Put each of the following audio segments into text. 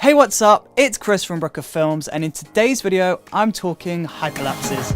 Hey, what's up? It's Chris from Brooker Films, and in today's video, I'm talking hyperlapses.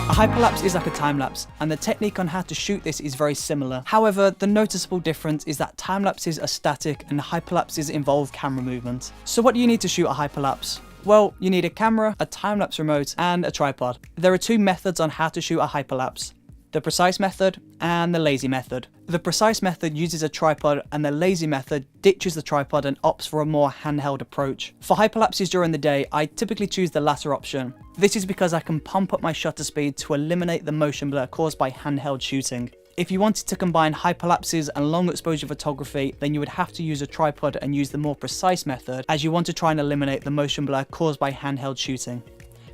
A hyperlapse is like a time lapse, and the technique on how to shoot this is very similar. However, the noticeable difference is that time lapses are static and hyperlapses involve camera movement. So what do you need to shoot a hyperlapse? Well, you need a camera, a time-lapse remote, and a tripod. There are two methods on how to shoot a hyperlapse: the precise method and the lazy method. The precise method uses a tripod, and the lazy method ditches the tripod and opts for a more handheld approach. For hyperlapses during the day, I typically choose the latter option. This is because I can pump up my shutter speed to eliminate the motion blur caused by handheld shooting. If you wanted to combine hyperlapses and long exposure photography, then you would have to use a tripod and use the more precise method, as you want to try and eliminate the motion blur caused by handheld shooting.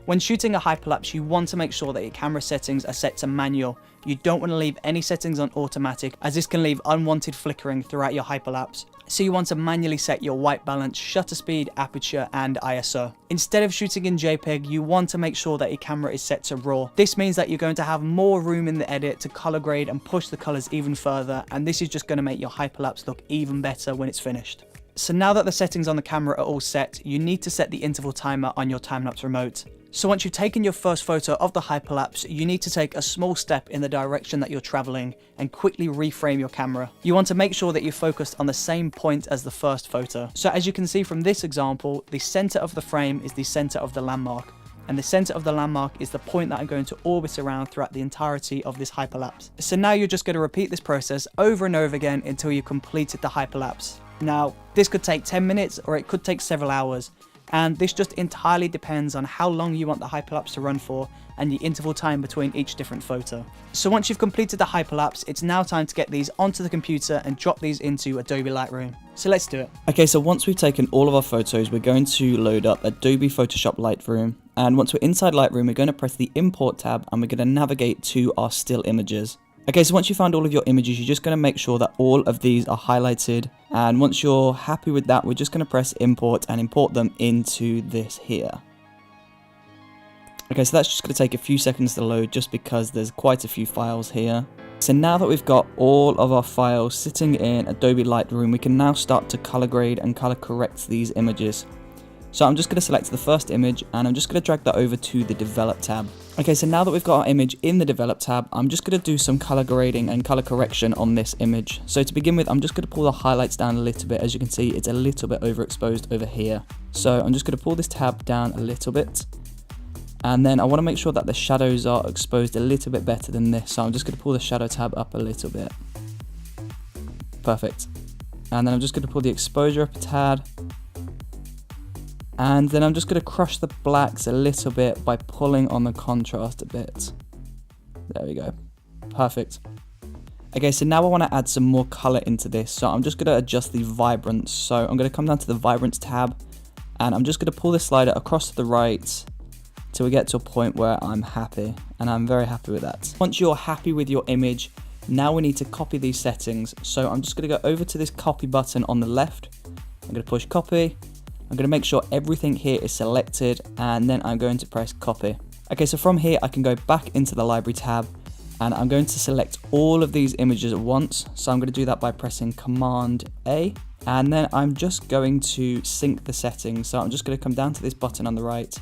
When shooting a hyperlapse, you want to make sure that your camera settings are set to manual. You don't want to leave any settings on automatic, as this can leave unwanted flickering throughout your hyperlapse. So you want to manually set your white balance, shutter speed, aperture, and ISO. Instead of shooting in JPEG, you want to make sure that your camera is set to RAW. This means that you're going to have more room in the edit to color grade and push the colors even further, and this is just going to make your hyperlapse look even better when it's finished. So now that the settings on the camera are all set, you need to set the interval timer on your time-lapse remote. So once you've taken your first photo of the hyperlapse, you need to take a small step in the direction that you're traveling and quickly reframe your camera. You want to make sure that you're focused on the same point as the first photo. So as you can see from this example, the center of the frame is the center of the landmark, and the center of the landmark is the point that I'm going to orbit around throughout the entirety of this hyperlapse. So now you're just going to repeat this process over and over again until you've completed the hyperlapse. Now, this could take 10 minutes or it could take several hours, and this just entirely depends on how long you want the hyperlapse to run for and the interval time between each different photo. So once you've completed the hyperlapse, it's now time to get these onto the computer and drop these into Adobe Lightroom. So let's do it. Okay, so once we've taken all of our photos, we're going to load up Adobe Photoshop Lightroom. And once we're inside Lightroom, we're going to press the Import tab and we're going to navigate to our still images. Okay, so once you found all of your images, you're just going to make sure that all of these are highlighted. And once you're happy with that, we're just going to press import and import them into this here. Okay, so that's just going to take a few seconds to load just because there's quite a few files here. So now that we've got all of our files sitting in Adobe Lightroom, we can now start to color grade and color correct these images. So I'm just going to select the first image and I'm just going to drag that over to the Develop tab. Okay, so now that we've got our image in the Develop tab, I'm just going to do some color grading and color correction on this image. So to begin with, I'm just going to pull the highlights down a little bit. As you can see, it's a little bit overexposed over here. So I'm just going to pull this tab down a little bit. And then I want to make sure that the shadows are exposed a little bit better than this. So I'm just going to pull the shadow tab up a little bit. Perfect. And then I'm just going to pull the exposure up a tad. And then I'm just going to crush the blacks a little bit by pulling on the contrast a bit. There we go. Perfect. Okay, so now I want to add some more color into this. So I'm just going to adjust the vibrance. So I'm going to come down to the vibrance tab and I'm just going to pull the slider across to the right till we get to a point where I'm happy. And I'm very happy with that. Once you're happy with your image, now we need to copy these settings. So I'm just going to go over to this copy button on the left. I'm going to push copy. I'm going to make sure everything here is selected and then I'm going to press copy. Okay, so from here I can go back into the library tab and I'm going to select all of these images at once. So I'm going to do that by pressing Command A and then I'm just going to sync the settings. So I'm just going to come down to this button on the right,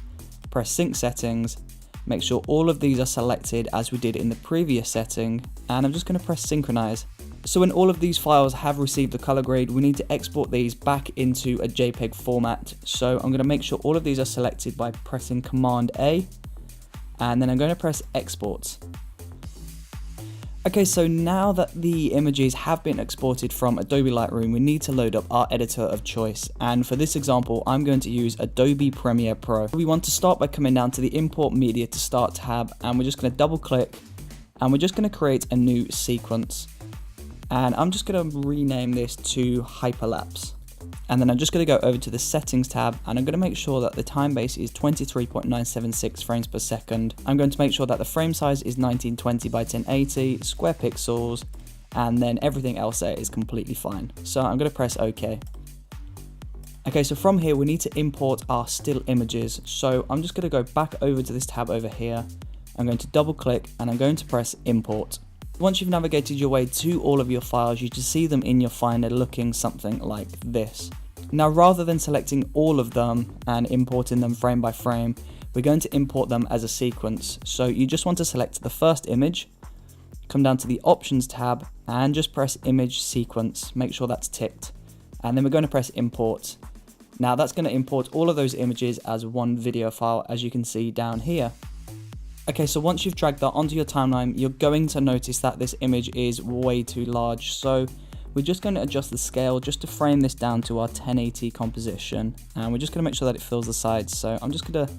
press sync settings, make sure all of these are selected as we did in the previous setting, and I'm just going to press synchronize. So when all of these files have received the color grade, we need to export these back into a JPEG format. So I'm going to make sure all of these are selected by pressing Command A, and then I'm going to press export. Okay, so now that the images have been exported from Adobe Lightroom, we need to load up our editor of choice. And for this example, I'm going to use Adobe Premiere Pro. We want to start by coming down to the Import Media to Start tab, and we're just going to double click, and we're just going to create a new sequence. And I'm just going to rename this to Hyperlapse. And then I'm just going to go over to the Settings tab and I'm going to make sure that the time base is 23.976 frames per second. I'm going to make sure that the frame size is 1920 by 1080, square pixels, and then everything else there is completely fine. So I'm going to press OK. Okay, so from here we need to import our still images. So I'm just going to go back over to this tab over here. I'm going to double click and I'm going to press Import. Once you've navigated your way to all of your files, you just see them in your Finder looking something like this. Now, rather than selecting all of them and importing them frame by frame, we're going to import them as a sequence. So you just want to select the first image, come down to the Options tab and just press Image Sequence. Make sure that's ticked. And then we're going to press Import. Now that's going to import all of those images as one video file, as you can see down here. Okay, so once you've dragged that onto your timeline, you're going to notice that this image is way too large. So we're just going to adjust the scale just to frame this down to our 1080 composition. And we're just going to make sure that it fills the sides. So I'm just going to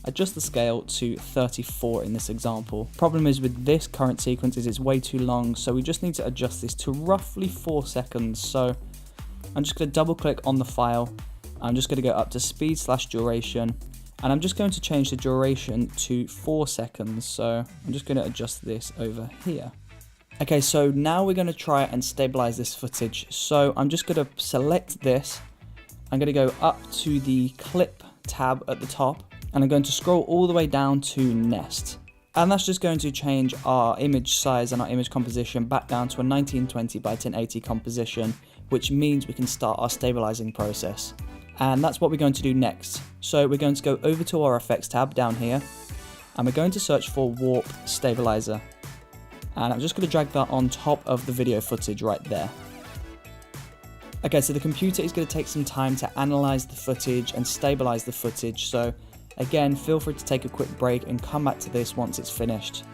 adjust the scale to 34 in this example. Problem is with this current sequence is it's way too long. So we just need to adjust this to roughly 4 seconds. So I'm just going to double click on the file. I'm just going to go up to speed/duration. And I'm just going to change the duration to 4 seconds. So I'm just going to adjust this over here. Okay, so now we're going to try and stabilize this footage. So I'm just going to select this. I'm going to go up to the clip tab at the top. And I'm going to scroll all the way down to Nest. And that's just going to change our image size and our image composition back down to a 1920 by 1080 composition, which means we can start our stabilizing process. And that's what we're going to do next. So we're going to go over to our effects tab down here, and we're going to search for warp stabilizer. And I'm just going to drag that on top of the video footage right there. Okay, so the computer is going to take some time to analyze the footage and stabilize the footage. So again, feel free to take a quick break and come back to this once it's finished.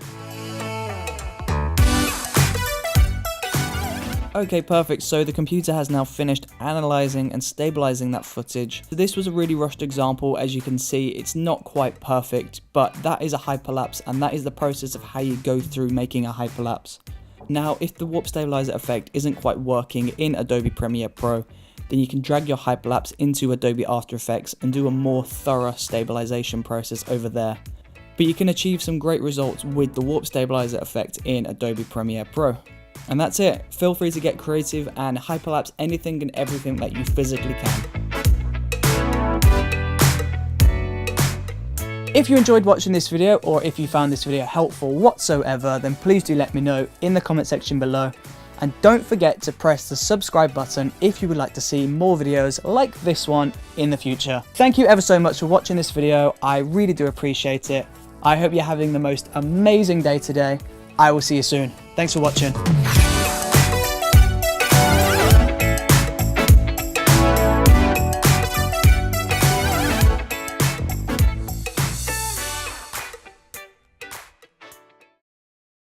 Okay, perfect. So the computer has now finished analyzing and stabilizing that footage. So this was a really rushed example. As you can see, it's not quite perfect, but that is a hyperlapse, and that is the process of how you go through making a hyperlapse. Now, if the warp stabilizer effect isn't quite working in Adobe Premiere Pro, then you can drag your hyperlapse into Adobe After Effects and do a more thorough stabilization process over there. But you can achieve some great results with the warp stabilizer effect in Adobe Premiere Pro. And that's it. Feel free to get creative and hyperlapse anything and everything that you physically can. If you enjoyed watching this video, or if you found this video helpful whatsoever, then please do let me know in the comment section below. And don't forget to press the subscribe button if you would like to see more videos like this one in the future. Thank you ever so much for watching this video. I really do appreciate it. I hope you're having the most amazing day today. I will see you soon. Thanks for watching.